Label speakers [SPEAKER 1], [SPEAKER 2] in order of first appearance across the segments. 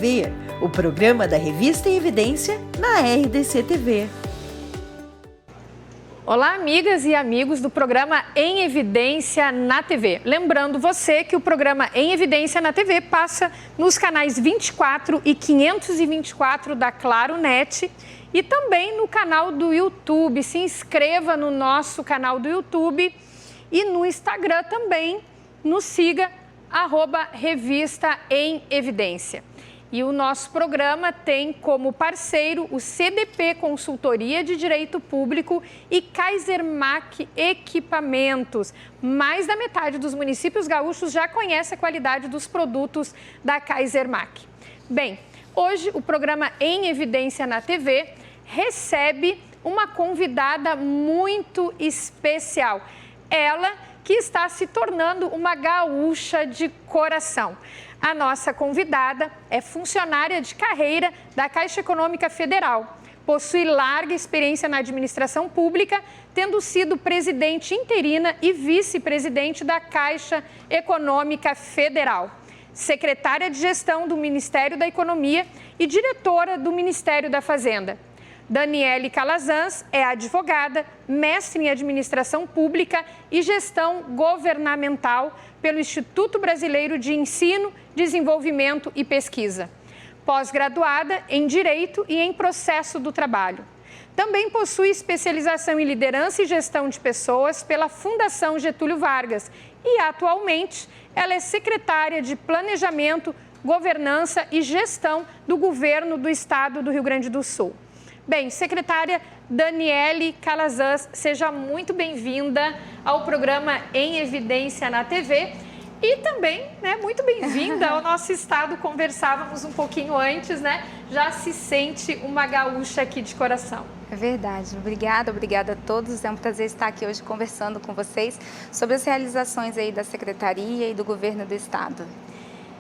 [SPEAKER 1] TV, o programa da Revista em Evidência na RDC TV.
[SPEAKER 2] Olá, amigas e amigos do programa Em Evidência na TV. Lembrando você que o programa Em Evidência na TV passa nos canais 24 e 524 da Claro Net e também no canal do YouTube. Se inscreva no nosso canal do YouTube e no Instagram também nos siga, @Revista em Evidência. E o nosso programa tem como parceiro o CDP Consultoria de Direito Público e Kaisermac Equipamentos. Mais da metade dos municípios gaúchos já conhece a qualidade dos produtos da Kaisermac. Bem, hoje o programa Em Evidência na TV recebe uma convidada muito especial. Ela que está se tornando uma gaúcha de coração. A nossa convidada é funcionária de carreira da Caixa Econômica Federal. Possui larga experiência na administração pública, tendo sido presidente interina e vice-presidente da Caixa Econômica Federal, secretária de gestão do Ministério da Economia e diretora do Ministério da Fazenda. Daniele Calazans é advogada, mestre em administração pública e gestão governamental pelo Instituto Brasileiro de Ensino, Desenvolvimento e Pesquisa. Pós-graduada em Direito e em Processo do Trabalho. Também possui especialização em Liderança e Gestão de Pessoas pela Fundação Getúlio Vargas e, atualmente, ela é secretária de Planejamento, Governança e Gestão do Governo do Estado do Rio Grande do Sul. Bem, secretária Daniele Calazans, seja muito bem-vinda ao programa Em Evidência na TV e também, muito bem-vinda ao nosso estado. Conversávamos um pouquinho antes, Já se sente uma gaúcha aqui de coração.
[SPEAKER 3] É verdade. Obrigada a todos. É um prazer estar aqui hoje conversando com vocês sobre as realizações aí da Secretaria e do Governo do Estado.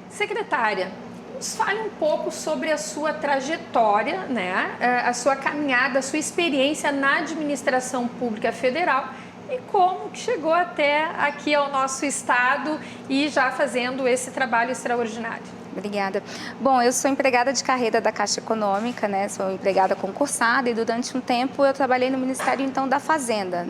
[SPEAKER 2] Secretária, nos fale um pouco sobre a sua trajetória, a sua caminhada, a sua experiência na administração pública federal e como que chegou até aqui ao nosso estado e já fazendo esse trabalho extraordinário.
[SPEAKER 3] Obrigada. Bom, eu sou empregada de carreira da Caixa Econômica, sou empregada concursada e durante um tempo eu trabalhei no Ministério, então, da Fazenda,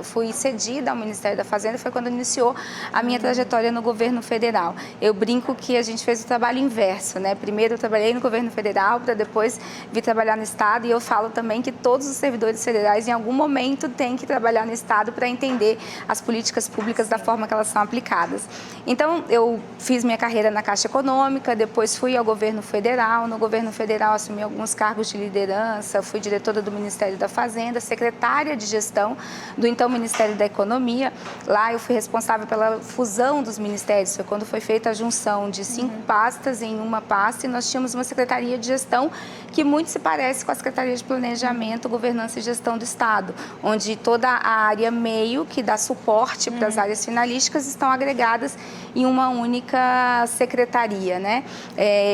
[SPEAKER 3] Fui cedida ao Ministério da Fazenda, foi quando iniciou a minha trajetória no governo federal. Eu brinco que a gente fez o trabalho inverso, Primeiro eu trabalhei no governo federal, para depois vir trabalhar no Estado, e eu falo também que todos os servidores federais, em algum momento, têm que trabalhar no Estado para entender as políticas públicas da forma que elas são aplicadas. Então, eu fiz minha carreira na Caixa Econômica, depois fui ao governo federal. No governo federal assumi alguns cargos de liderança, fui diretora do Ministério da Fazenda, secretária de gestão do então Ministério da Economia. Lá eu fui responsável pela fusão dos ministérios, foi quando foi feita a junção de 5 pastas em uma pasta e nós tínhamos uma secretaria de gestão que muito se parece com a Secretaria de Planejamento, Governança e Gestão do Estado, onde toda a área meio, que dá suporte para as áreas finalísticas, estão agregadas em uma única secretaria,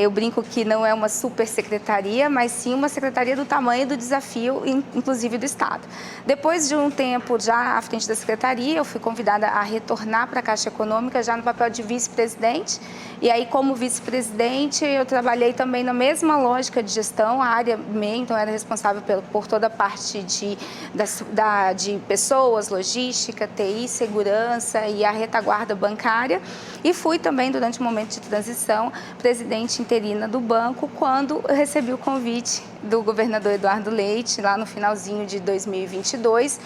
[SPEAKER 3] Eu brinco que não é uma super secretaria, mas sim uma secretaria do tamanho do desafio, inclusive do Estado. Depois de um tempo já à frente da secretaria, eu fui convidada a retornar para a Caixa Econômica já no papel de vice-presidente. E aí, como vice-presidente, eu trabalhei também na mesma lógica de gestão, a área MEI, então era responsável por toda a parte de pessoas, logística, TI, segurança e a retaguarda bancária. E fui também, durante o momento de transição, presidente interina do banco, quando eu recebi o convite do governador Eduardo Leite, lá no finalzinho de 2022,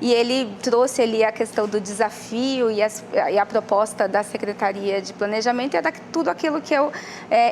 [SPEAKER 3] e ele trouxe ali a questão do desafio e a proposta da Secretaria de Planejamento, e era tudo aquilo que eu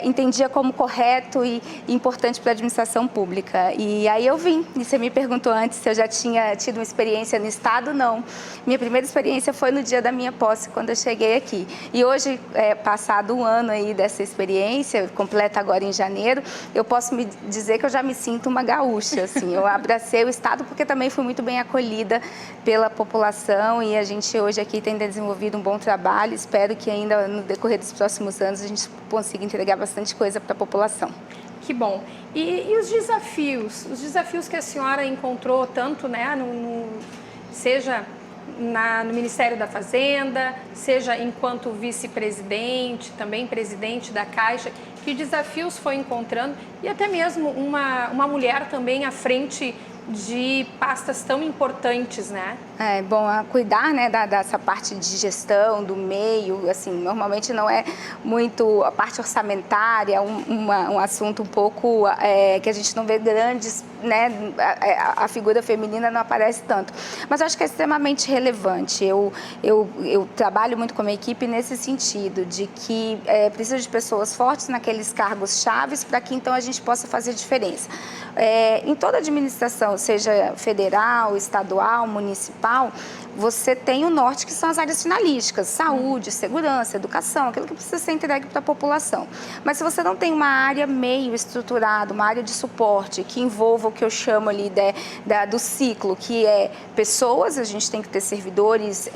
[SPEAKER 3] entendia como correto e importante para a administração pública. E aí eu vim, e você me perguntou antes se eu já tinha tido uma experiência no Estado. Não. Minha primeira experiência foi no dia da minha posse, quando eu cheguei aqui. E hoje, passado um ano aí dessa experiência, completa agora em janeiro, eu posso me dizer que eu já me sinto uma gaúcha, assim. Eu abracei o Estado porque também fui muito bem acolhida pela população e a gente hoje aqui tem desenvolvido um bom trabalho. Espero que ainda no decorrer dos próximos anos a gente consiga entregar bastante coisa para a população.
[SPEAKER 2] Que bom. E os desafios? Os desafios que a senhora encontrou tanto, seja no Ministério da Fazenda, seja enquanto vice-presidente, também presidente da Caixa, que que desafios foi encontrando e até mesmo uma mulher também à frente de pastas tão importantes, né?
[SPEAKER 3] Bom, cuidar, né, dessa parte de gestão, do meio, assim, normalmente não é muito a parte orçamentária, um assunto um pouco que a gente não vê grandes, né, a figura feminina não aparece tanto. Mas eu acho que é extremamente relevante. Eu trabalho muito com a minha equipe nesse sentido, de que precisa de pessoas fortes naqueles cargos chaves para que então a gente possa fazer diferença. Em toda a administração, seja federal, estadual, municipal, você tem o norte, que são as áreas finalísticas, saúde, segurança, educação, aquilo que precisa ser entregue para a população. Mas se você não tem uma área meio estruturada, uma área de suporte que envolva o que eu chamo ali do ciclo, que é pessoas, a gente tem que ter servidores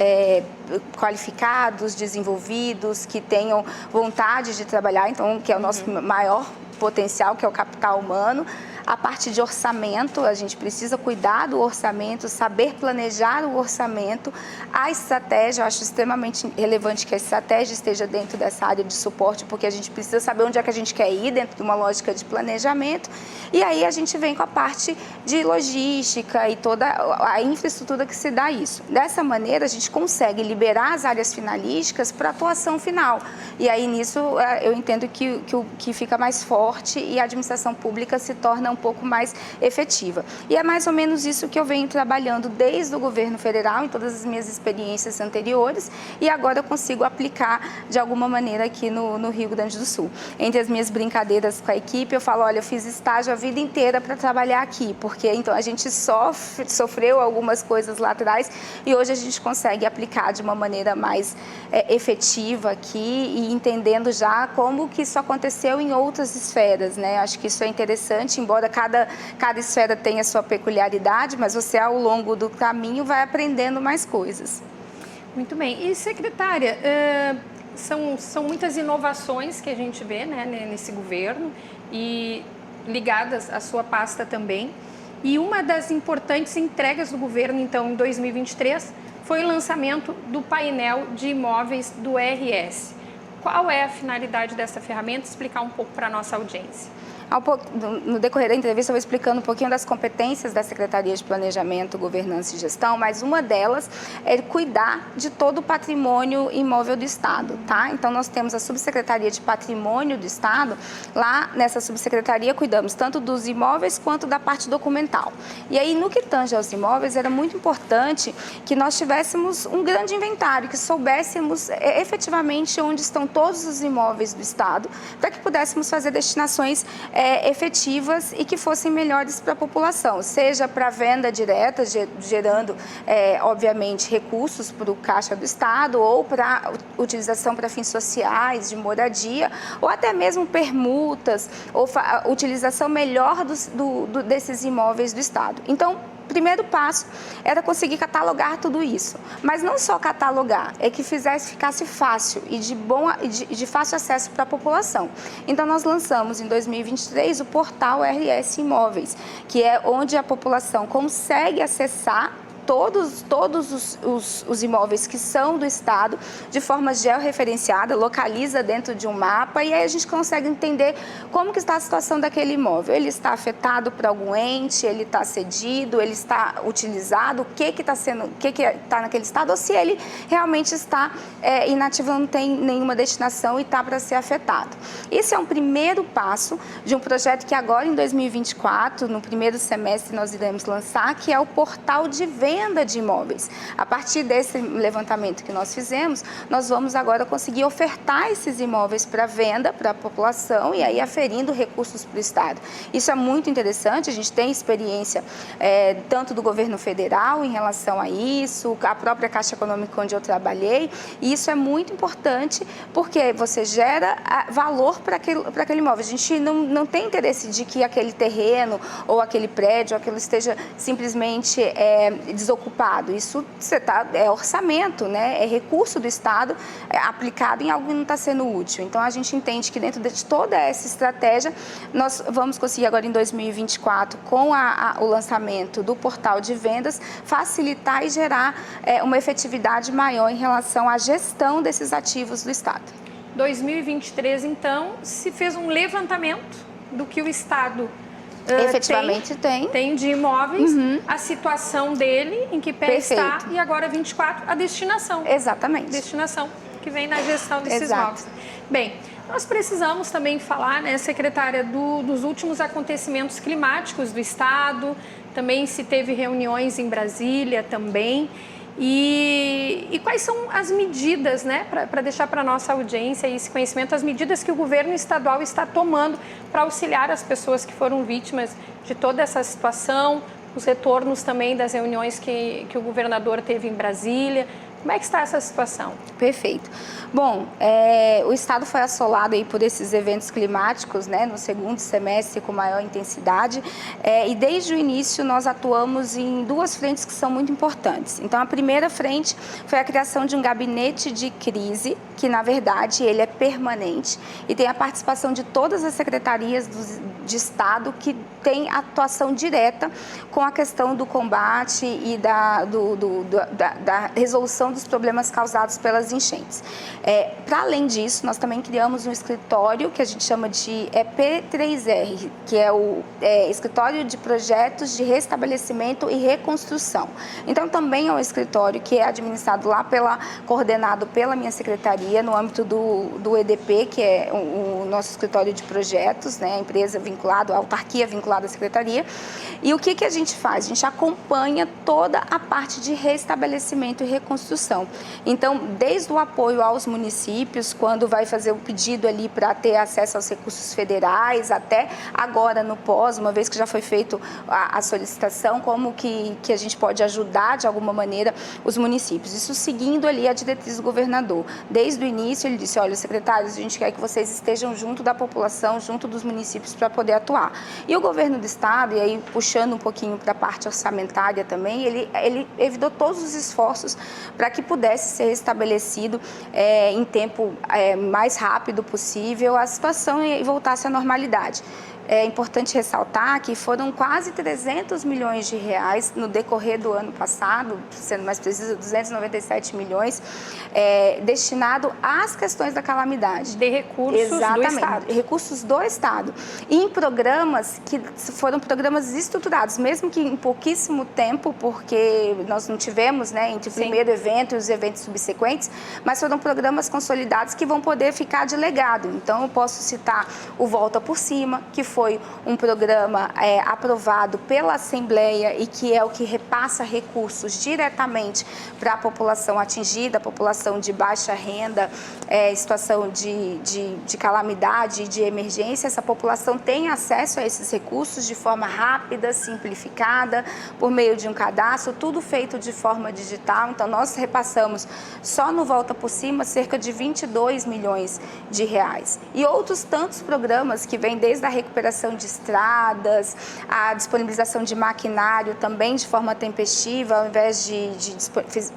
[SPEAKER 3] qualificados, desenvolvidos, que tenham vontade de trabalhar, então, que é o nosso maior potencial, que é o capital humano. A parte de orçamento, a gente precisa cuidar do orçamento, saber planejar o orçamento. A estratégia, eu acho extremamente relevante que a estratégia esteja dentro dessa área de suporte, porque a gente precisa saber onde é que a gente quer ir dentro de uma lógica de planejamento. E aí a gente vem com a parte de logística e toda a infraestrutura que se dá isso. Dessa maneira, a gente consegue liberar as áreas finalísticas para a atuação final. E aí nisso eu entendo que fica mais forte e a administração pública se torna um pouco mais efetiva. E é mais ou menos isso que eu venho trabalhando desde o governo federal, em todas as minhas experiências anteriores, e agora eu consigo aplicar de alguma maneira aqui no Rio Grande do Sul. Entre as minhas brincadeiras com a equipe, eu falo, olha, eu fiz estágio a vida inteira para trabalhar aqui, porque então a gente sofreu algumas coisas lá atrás e hoje a gente consegue aplicar de uma maneira mais efetiva aqui e entendendo já como que isso aconteceu em outras esferas, né? Acho que isso é interessante, embora cada esfera tenha a sua peculiaridade, mas você, ao longo do caminho, vai aprendendo mais coisas.
[SPEAKER 2] Muito bem. E, secretária, são muitas inovações que a gente vê, né, nesse governo e ligadas à sua pasta também. E uma das importantes entregas do governo, então, em 2023, foi o lançamento do painel de imóveis do RS. Qual é a finalidade dessa ferramenta? Explicar um pouco para a nossa audiência.
[SPEAKER 3] No decorrer da entrevista, eu vou explicando um pouquinho das competências da Secretaria de Planejamento, Governança e Gestão, mas uma delas é cuidar de todo o patrimônio imóvel do Estado, tá? Então, nós temos a Subsecretaria de Patrimônio do Estado. Lá, nessa subsecretaria, cuidamos tanto dos imóveis quanto da parte documental. E aí, no que tange aos imóveis, era muito importante que nós tivéssemos um grande inventário, que soubéssemos efetivamente onde estão todos os imóveis do Estado, para que pudéssemos fazer destinações efetivas e que fossem melhores para a população, seja para venda direta, gerando, obviamente, recursos para o Caixa do Estado ou para utilização para fins sociais, de moradia, ou até mesmo permutas, ou utilização melhor desses imóveis do Estado. Então, o primeiro passo era conseguir catalogar tudo isso, mas não só catalogar, é que ficasse fácil e de fácil acesso para a população. Então, nós lançamos em 2023 o portal RS Imóveis, que é onde a população consegue acessar todos os imóveis que são do Estado de forma georreferenciada, localiza dentro de um mapa e aí a gente consegue entender como que está a situação daquele imóvel. Ele está afetado por algum ente, ele está cedido, ele está utilizado, o que está naquele estado ou se ele realmente está inativo, não tem nenhuma destinação e está para ser afetado. Esse é um primeiro passo de um projeto que agora em 2024, no primeiro semestre, nós iremos lançar, que é o portal de venda de imóveis. A partir desse levantamento que nós fizemos, nós vamos agora conseguir ofertar esses imóveis para venda para a população e aí aferindo recursos para o Estado. Isso é muito interessante, a gente tem experiência tanto do governo federal em relação a isso, a própria Caixa Econômica onde eu trabalhei, e isso é muito importante porque você gera valor para aquele imóvel. A gente não tem interesse de que aquele terreno ou aquele prédio, aquilo esteja simplesmente desocupado. Isso é orçamento, né? É recurso do Estado aplicado em algo que não está sendo útil. Então, a gente entende que dentro de toda essa estratégia, nós vamos conseguir agora em 2024, com o lançamento do portal de vendas, facilitar e gerar uma efetividade maior em relação à gestão desses ativos do Estado.
[SPEAKER 2] 2023, então, se fez um levantamento do que o Estado
[SPEAKER 3] efetivamente
[SPEAKER 2] tem de imóveis, a situação dele, em que pé está, e agora 24, a destinação.
[SPEAKER 3] Exatamente.
[SPEAKER 2] Destinação que vem na gestão desses imóveis. Bem, nós precisamos também falar, né, secretária, dos últimos acontecimentos climáticos do Estado, também se teve reuniões em Brasília também. E quais são as medidas, né, para deixar para a nossa audiência esse conhecimento, as medidas que o governo estadual está tomando para auxiliar as pessoas que foram vítimas de toda essa situação, os retornos também das reuniões que o governador teve em Brasília. Como é que está essa situação?
[SPEAKER 3] Perfeito. Bom, o Estado foi assolado aí por esses eventos climáticos, né, no segundo semestre com maior intensidade, e desde o início nós atuamos em duas frentes que são muito importantes. Então, a primeira frente foi a criação de um gabinete de crise, que na verdade ele é permanente e tem a participação de todas as secretarias de Estado que tem atuação direta com a questão do combate e da resolução dos problemas causados pelas enchentes. Para além disso, nós também criamos um escritório que a gente chama de EP3R, que é o Escritório de Projetos de Restabelecimento e Reconstrução. Então, também é um escritório que é administrado lá coordenado pela minha secretaria, no âmbito do EDP, que é o nosso escritório de projetos, né, a empresa vinculada, a autarquia vinculada à secretaria. E o que a gente faz? A gente acompanha toda a parte de restabelecimento e reconstrução. Então, desde o apoio aos municípios, quando vai fazer o pedido ali para ter acesso aos recursos federais, até agora no pós, uma vez que já foi feito a solicitação, como que a gente pode ajudar de alguma maneira os municípios. Isso seguindo ali a diretriz do governador. Desde o início ele disse, olha, secretários, a gente quer que vocês estejam junto da população, junto dos municípios para poder atuar. E o governo do estado, e aí puxando um pouquinho para a parte orçamentária também, ele evitou todos os esforços para que pudesse ser restabelecido em tempo mais rápido possível a situação e voltasse à normalidade. É importante ressaltar que foram quase 300 milhões de reais no decorrer do ano passado, sendo mais preciso, 297 milhões, destinado às questões da calamidade.
[SPEAKER 2] De recursos do Estado.
[SPEAKER 3] Recursos do Estado. E em programas que foram programas estruturados, mesmo que em pouquíssimo tempo, porque nós não tivemos, né, entre o primeiro evento e os eventos subsequentes, mas foram programas consolidados que vão poder ficar de legado. Então, eu posso citar o Volta por Cima, que foi um programa aprovado pela Assembleia e que é o que repassa recursos diretamente para a população atingida, a população de baixa renda, situação de calamidade, de emergência. Essa população tem acesso a esses recursos de forma rápida, simplificada, por meio de um cadastro, tudo feito de forma digital. Então, nós repassamos só no Volta por Cima cerca de 22 milhões de reais. E outros tantos programas que vêm desde a recuperação de estradas, a disponibilização de maquinário também de forma tempestiva, ao invés de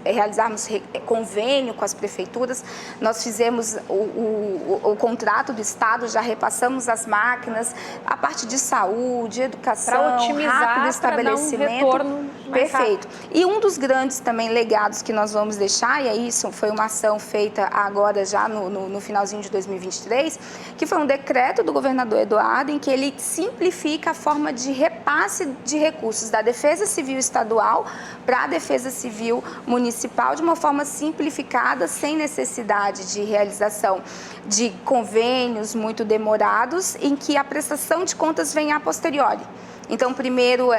[SPEAKER 3] realizarmos convênio com as prefeituras, nós fizemos o contrato do Estado, já repassamos as máquinas, a parte de saúde, educação,
[SPEAKER 2] para otimizar,
[SPEAKER 3] rápido estabelecimento.
[SPEAKER 2] Para dar um retorno mais
[SPEAKER 3] perfeito.
[SPEAKER 2] Rápido.
[SPEAKER 3] E um dos grandes também legados que nós vamos deixar, e aí isso foi uma ação feita agora já no finalzinho de 2023, que foi um decreto do governador Eduardo, em que ele simplifica a forma de repasse de recursos da Defesa Civil Estadual para a Defesa Civil Municipal de uma forma simplificada, sem necessidade de realização de convênios muito demorados, em que a prestação de contas vem a posteriori. Então, primeiro,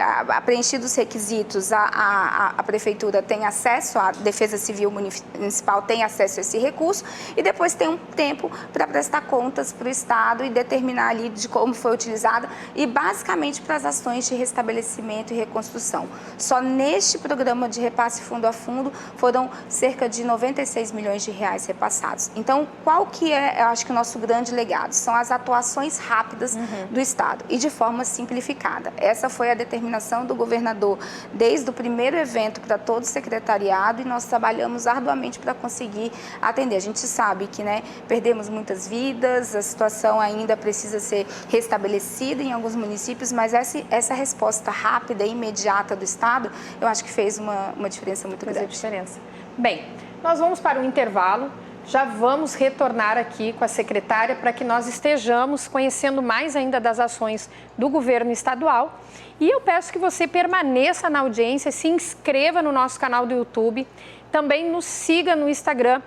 [SPEAKER 3] preenchidos os requisitos, a Prefeitura tem acesso, a Defesa Civil Municipal tem acesso a esse recurso e depois tem um tempo para prestar contas para o Estado e determinar ali de como foi utilizado e basicamente para as ações de restabelecimento e reconstrução. Só neste programa de repasse fundo a fundo foram cerca de 96 milhões de reais repassados. Então, qual que é, eu acho que o nosso grande legado? São as atuações rápidas do Estado e de forma simplificada. Essa foi a determinação do governador desde o primeiro evento para todo o secretariado e nós trabalhamos arduamente para conseguir atender. A gente sabe que, né, perdemos muitas vidas, a situação ainda precisa ser restabelecida em alguns municípios, mas essa resposta rápida e imediata do Estado, eu acho que fez uma diferença muito grande.
[SPEAKER 2] Fez a diferença. Bem, nós vamos para um intervalo. já vamos retornar aqui com a secretária para que nós estejamos conhecendo mais ainda das ações do governo estadual. E eu peço que você permaneça na audiência, se inscreva no nosso canal do YouTube, também nos siga no Instagram,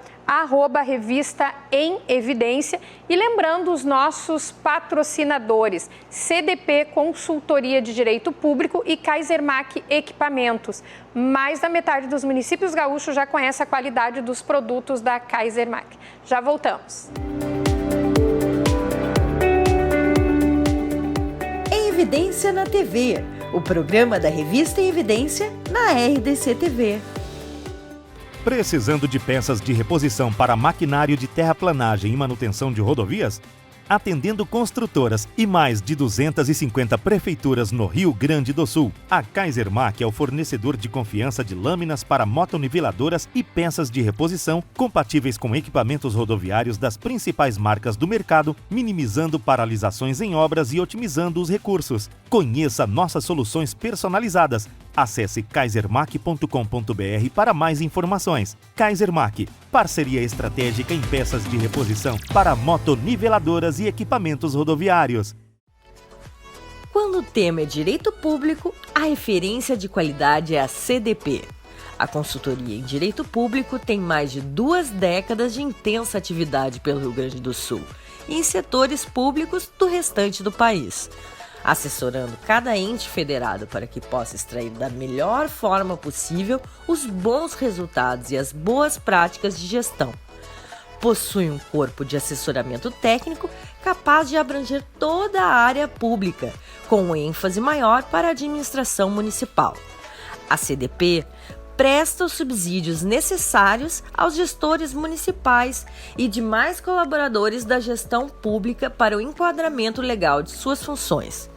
[SPEAKER 2] @Revista em Evidência. E lembrando os nossos patrocinadores, CDP Consultoria de Direito Público e Kaisermac Equipamentos. Mais da metade dos municípios gaúchos já conhece a qualidade dos produtos da Kaisermac. Já voltamos.
[SPEAKER 1] Em Evidência na TV, o programa da Revista em Evidência na RDC TV.
[SPEAKER 4] Precisando de peças de reposição para maquinário de terraplanagem e manutenção de rodovias? Atendendo construtoras e mais de 250 prefeituras no Rio Grande do Sul, a Kaisermac é o fornecedor de confiança de lâminas para motoniveladoras e peças de reposição compatíveis com equipamentos rodoviários das principais marcas do mercado, minimizando paralisações em obras e otimizando os recursos. Conheça nossas soluções personalizadas. Acesse kaisermac.com.br para mais informações. Kaisermac, parceria estratégica em peças de reposição para motoniveladoras e equipamentos rodoviários.
[SPEAKER 1] Quando o tema é direito público, a referência de qualidade é a CDP. A consultoria em direito público tem mais de 2 décadas de intensa atividade pelo Rio Grande do Sul e em setores públicos do restante do país, assessorando cada ente federado para que possa extrair da melhor forma possível os bons resultados e as boas práticas de gestão. Possui um corpo de assessoramento técnico capaz de abranger toda a área pública, com ênfase maior para a administração municipal. A CDP presta os subsídios necessários aos gestores municipais e demais colaboradores da gestão pública para o enquadramento legal de suas funções,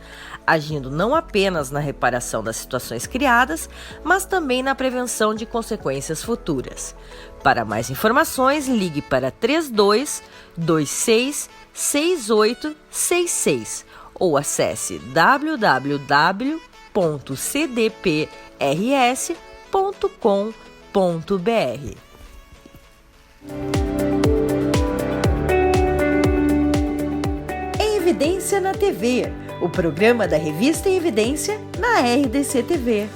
[SPEAKER 1] agindo não apenas na reparação das situações criadas, mas também na prevenção de consequências futuras. Para mais informações, ligue para 32 26 6866 ou acesse www.cdprs.com.br. Em Evidência na TV, o programa da Revista em Evidência na RDC TV.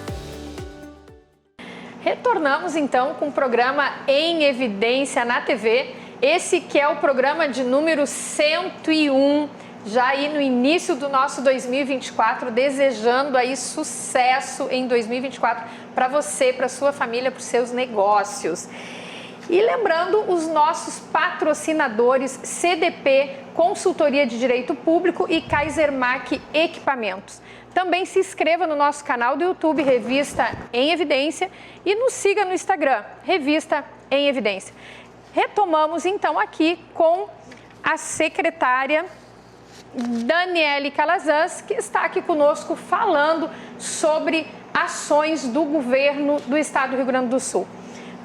[SPEAKER 2] Retornamos então com o programa Em Evidência na TV, esse que é o programa de número 101, já aí no início do nosso 2024, desejando aí sucesso em 2024 para você, para sua família, para os seus negócios. E lembrando os nossos patrocinadores CDP Consultoria de Direito Público e Kaisermac Equipamentos. Também se inscreva no nosso canal do YouTube Revista em Evidência e nos siga no Instagram, Revista em Evidência. Retomamos então aqui com a secretária Daniele Calazans, que está aqui conosco falando sobre ações do governo do estado do Rio Grande do Sul.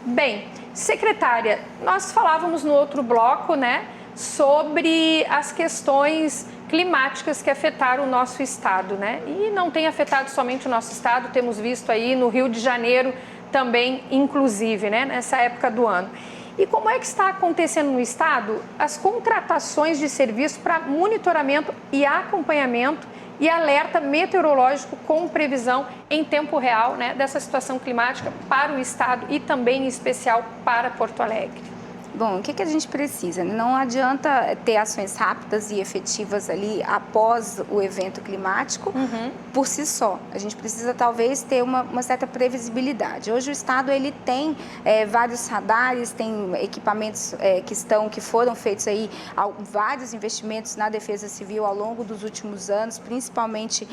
[SPEAKER 2] Bem, secretária, nós falávamos no outro bloco, né, sobre as questões climáticas que afetaram o nosso estado, né? E não tem afetado somente o nosso estado, temos visto aí no Rio de Janeiro também, inclusive, né, nessa época do ano. E como é que está acontecendo no estado as contratações de serviço para monitoramento e acompanhamento e alerta meteorológico com previsão em tempo real, né, dessa situação climática para o estado e também em especial para Porto Alegre?
[SPEAKER 3] Bom, o que a gente precisa? Não adianta ter ações rápidas e efetivas ali após o evento climático por si só. A gente precisa talvez ter uma certa previsibilidade. Hoje o Estado ele tem vários radares, tem equipamentos que foram feitos aí, vários investimentos na Defesa Civil ao longo dos últimos anos, principalmente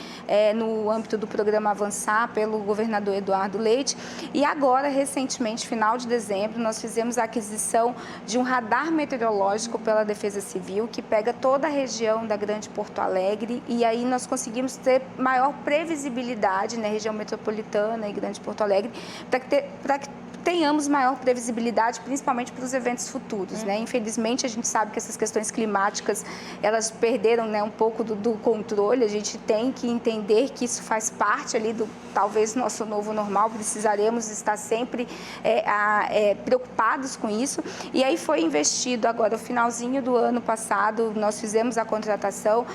[SPEAKER 3] no âmbito do programa Avançar pelo governador Eduardo Leite. E agora, recentemente, final de dezembro, nós fizemos a aquisição de um radar meteorológico pela Defesa Civil, que pega toda a região da Grande Porto Alegre, e aí nós conseguimos ter maior previsibilidade na região metropolitana e Grande Porto Alegre, para tenhamos maior previsibilidade, principalmente para os eventos futuros, né? Infelizmente, a gente sabe que essas questões climáticas, elas perderam, né, um pouco do controle. A gente tem que entender que isso faz parte ali do, talvez, nosso novo normal. Precisaremos estar sempre preocupados com isso. E aí foi investido agora, no finalzinho do ano passado, nós fizemos a contratação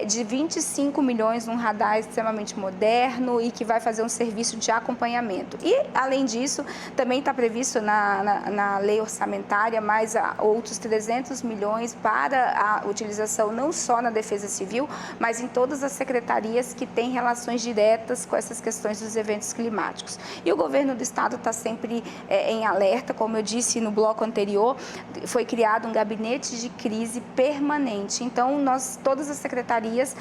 [SPEAKER 3] de 25 milhões num radar extremamente moderno e que vai fazer um serviço de acompanhamento. E, além disso, também está previsto na lei orçamentária mais outros 300 milhões para a utilização não só na Defesa Civil, mas em todas as secretarias que têm relações diretas com essas questões dos eventos climáticos. E o governo do estado está sempre em alerta, como eu disse no bloco anterior, foi criado um gabinete de crise permanente. Então, todas as secretarias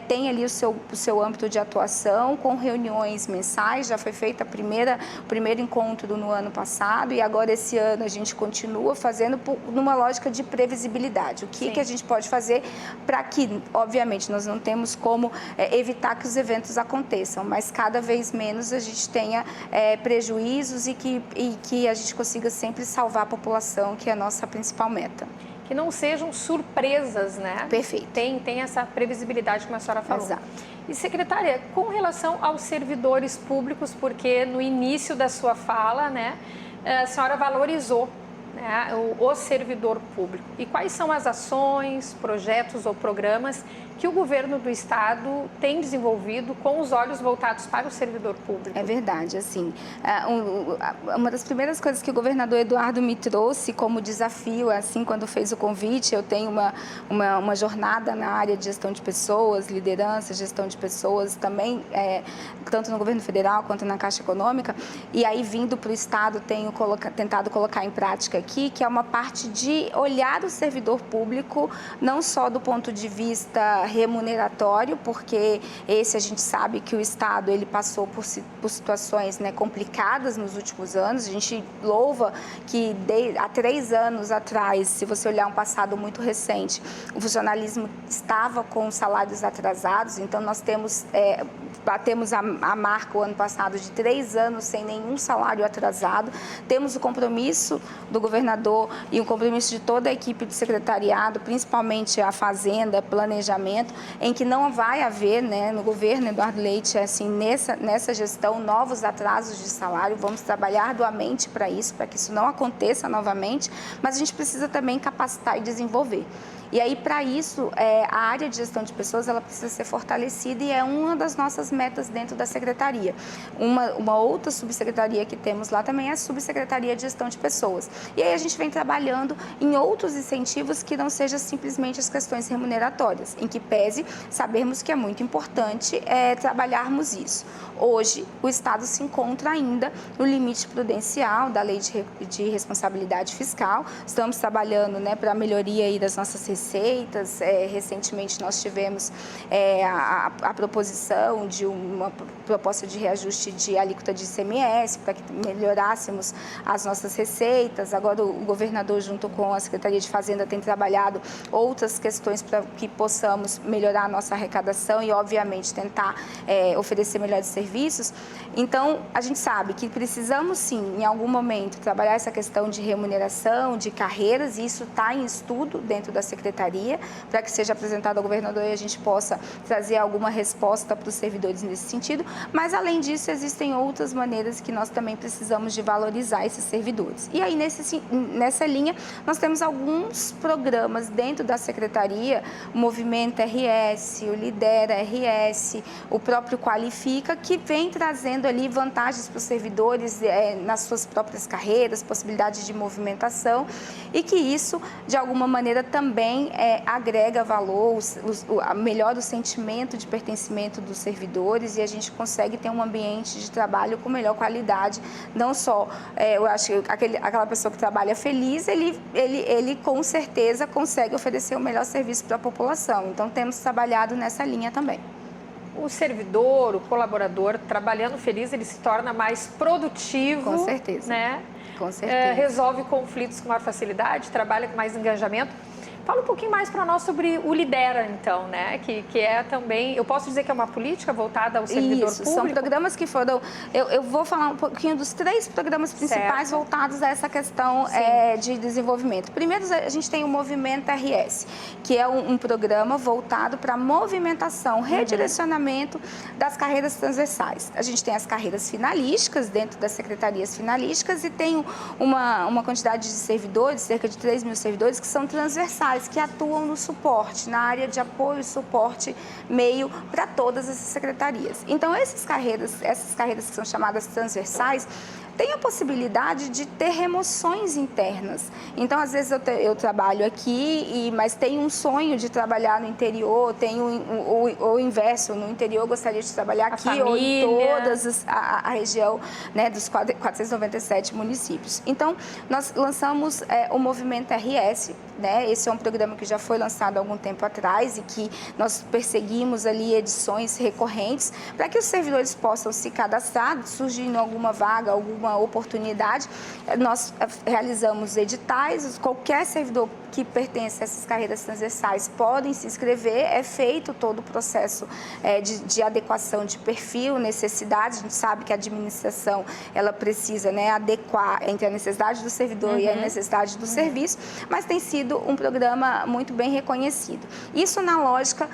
[SPEAKER 3] têm ali o seu âmbito de atuação, com reuniões mensais. Já foi feita o primeiro encontro no ano passado e agora esse ano a gente continua fazendo numa lógica de previsibilidade. O que a gente pode fazer para que, obviamente, nós não temos como evitar que os eventos aconteçam, mas cada vez menos a gente tenha prejuízos e que a gente consiga sempre salvar a população, que é a nossa principal meta.
[SPEAKER 2] Que não sejam surpresas, né?
[SPEAKER 3] Perfeito.
[SPEAKER 2] Tem essa previsibilidade, como a senhora falou.
[SPEAKER 3] Exato.
[SPEAKER 2] E, secretária, com relação aos servidores públicos, porque no início da sua fala, né, a senhora valorizou, né, o servidor público. E quais são as ações, projetos ou programas que o governo do estado tem desenvolvido com os olhos voltados para o servidor público?
[SPEAKER 3] É verdade, assim, uma das primeiras coisas que o governador Eduardo me trouxe como desafio, assim, quando fez o convite, eu tenho uma jornada na área de gestão de pessoas, liderança, gestão de pessoas, também, tanto no governo federal quanto na Caixa Econômica, e aí vindo para o estado tenho tentado colocar em prática aqui, que é uma parte de olhar o servidor público, não só do ponto de vista remuneratório, porque esse a gente sabe que o estado ele passou por situações, né, complicadas nos últimos anos. A gente louva que há 3 anos atrás, se você olhar um passado muito recente, o funcionalismo estava com salários atrasados. Então nós batemos a marca o ano passado de 3 anos sem nenhum salário atrasado. Temos o compromisso do governador e o compromisso de toda a equipe do secretariado, principalmente a Fazenda, planejamento, em que não vai haver, né, no governo Eduardo Leite, assim, nessa gestão, novos atrasos de salário. Vamos trabalhar arduamente para isso, para que isso não aconteça novamente, mas a gente precisa também capacitar e desenvolver. E aí, para isso, a área de gestão de pessoas, ela precisa ser fortalecida e é uma das nossas metas dentro da secretaria. Uma outra subsecretaria que temos lá também é a subsecretaria de gestão de pessoas. E aí a gente vem trabalhando em outros incentivos que não sejam simplesmente as questões remuneratórias, em que pese sabermos que é muito importante trabalharmos isso. Hoje, o Estado se encontra ainda no limite prudencial da Lei de Responsabilidade Fiscal. Estamos trabalhando, né, para a melhoria aí das nossas receitas. Recentemente, nós tivemos a proposição de uma proposta de reajuste de alíquota de ICMS para que melhorássemos as nossas receitas. Agora, o governador, junto com a Secretaria de Fazenda, tem trabalhado outras questões para que possamos melhorar a nossa arrecadação e, obviamente, tentar oferecer melhores serviços. Então, a gente sabe que precisamos, sim, em algum momento, trabalhar essa questão de remuneração, de carreiras, e isso está em estudo dentro da Secretaria, para que seja apresentado ao governador e a gente possa trazer alguma resposta para os servidores nesse sentido. Mas, além disso, existem outras maneiras que nós também precisamos de valorizar esses servidores. E aí, nessa linha, nós temos alguns programas dentro da Secretaria, o Movimento RS, o Lidera RS, o próprio Qualifica, que vem trazendo ali vantagens para os servidores nas suas próprias carreiras, possibilidade de movimentação, e que isso, de alguma maneira, também agrega valor, melhora o sentimento de pertencimento dos servidores e a gente consegue ter um ambiente de trabalho com melhor qualidade. Não só, eu acho que aquela pessoa que trabalha feliz, ele com certeza consegue oferecer o melhor serviço para a população. Então, temos trabalhado nessa linha também.
[SPEAKER 2] O servidor, o colaborador, trabalhando feliz, ele se torna mais produtivo.
[SPEAKER 3] Com certeza.
[SPEAKER 2] Né?
[SPEAKER 3] Com certeza.
[SPEAKER 2] Resolve conflitos com maior facilidade, trabalha com mais engajamento. Fala um pouquinho mais para nós sobre o Lidera, então, né? Que é também, eu posso dizer que é uma política voltada ao servidor público?
[SPEAKER 3] São programas que foram... Eu vou falar um pouquinho dos 3 programas principais voltados a essa questão de desenvolvimento. Primeiro, a gente tem o Movimento RS, que é um programa voltado para movimentação, redirecionamento das carreiras transversais. A gente tem as carreiras finalísticas dentro das secretarias finalísticas e tem uma quantidade de servidores, cerca de 3 mil servidores, que são transversais, que atuam no suporte, na área de apoio e suporte meio para todas essas secretarias. Então, essas carreiras que são chamadas transversais, tem a possibilidade de ter remoções internas. Então, às vezes, eu trabalho aqui, mas tenho um sonho de trabalhar no interior, tenho o inverso, no interior eu gostaria de trabalhar aqui ou em todas a região, né, dos 497 municípios. Então, nós lançamos o Movimento RS, né? Esse é um programa que já foi lançado há algum tempo atrás e que nós perseguimos ali edições recorrentes para que os servidores possam se cadastrar, surgindo alguma vaga, alguma oportunidade. Nós realizamos editais, qualquer servidor que pertence a essas carreiras transversais podem se inscrever, é feito todo o processo de adequação de perfil, necessidades. A gente sabe que a administração ela precisa, né, adequar entre a necessidade do servidor e a necessidade do serviço, mas tem sido um programa muito bem reconhecido. Isso na lógica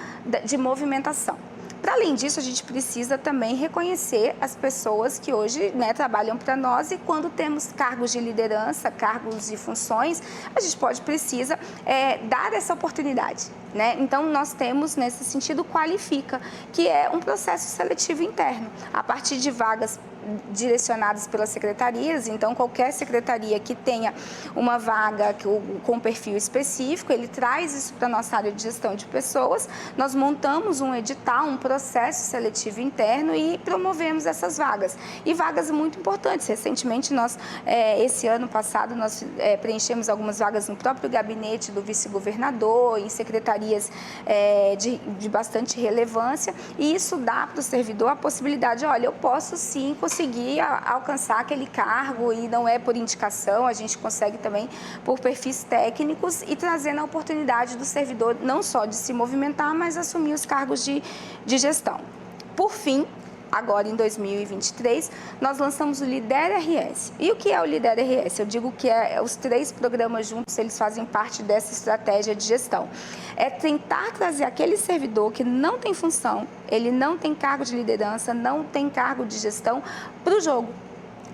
[SPEAKER 3] de movimentação. Para além disso, a gente precisa também reconhecer as pessoas que hoje, né, trabalham para nós e quando temos cargos de liderança, cargos de funções, a gente precisa dar essa oportunidade, né? Então, nós temos, nesse sentido, Qualifica, que é um processo seletivo interno, a partir de vagas direcionadas pelas secretarias. Então, qualquer secretaria que tenha uma vaga com perfil específico, ele traz isso para a nossa área de gestão de pessoas, nós montamos um edital, um processo seletivo interno e promovemos essas vagas. E vagas muito importantes. Recentemente, esse ano passado, nós preenchemos algumas vagas no próprio gabinete do vice-governador, em secretarias de bastante relevância, e isso dá para o servidor a possibilidade, olha, eu posso sim conseguir alcançar aquele cargo e não é por indicação, a gente consegue também por perfis técnicos e trazendo a oportunidade do servidor não só de se movimentar, mas assumir os cargos de gestão. Por fim, agora em 2023, nós lançamos o Lidera RS. E o que é o Lidera RS? Eu digo que os 3 programas juntos, eles fazem parte dessa estratégia de gestão. É tentar trazer aquele servidor que não tem função, ele não tem cargo de liderança, não tem cargo de gestão, para o jogo.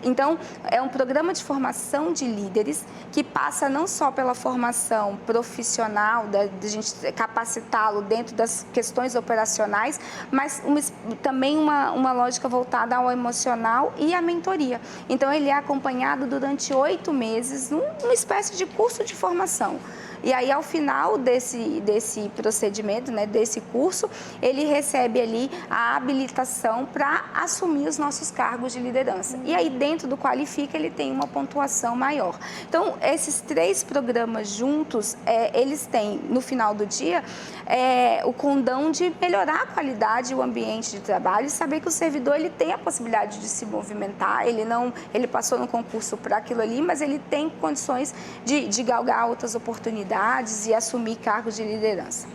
[SPEAKER 3] Então, é um programa de formação de líderes que passa não só pela formação profissional, de a gente capacitá-lo dentro das questões operacionais, mas também uma lógica voltada ao emocional e à mentoria. Então, ele é acompanhado durante 8 meses numa espécie de curso de formação. E aí, ao final desse procedimento, né, desse curso, ele recebe ali a habilitação para assumir os nossos cargos de liderança. E aí, dentro do Qualifica, ele tem uma pontuação maior. Então, esses 3 programas juntos, eles têm, no final do dia, o condão de melhorar a qualidade e o ambiente de trabalho e saber que o servidor ele tem a possibilidade de se movimentar, ele passou no concurso para aquilo ali, mas ele tem condições de galgar outras oportunidades e assumir cargos de liderança.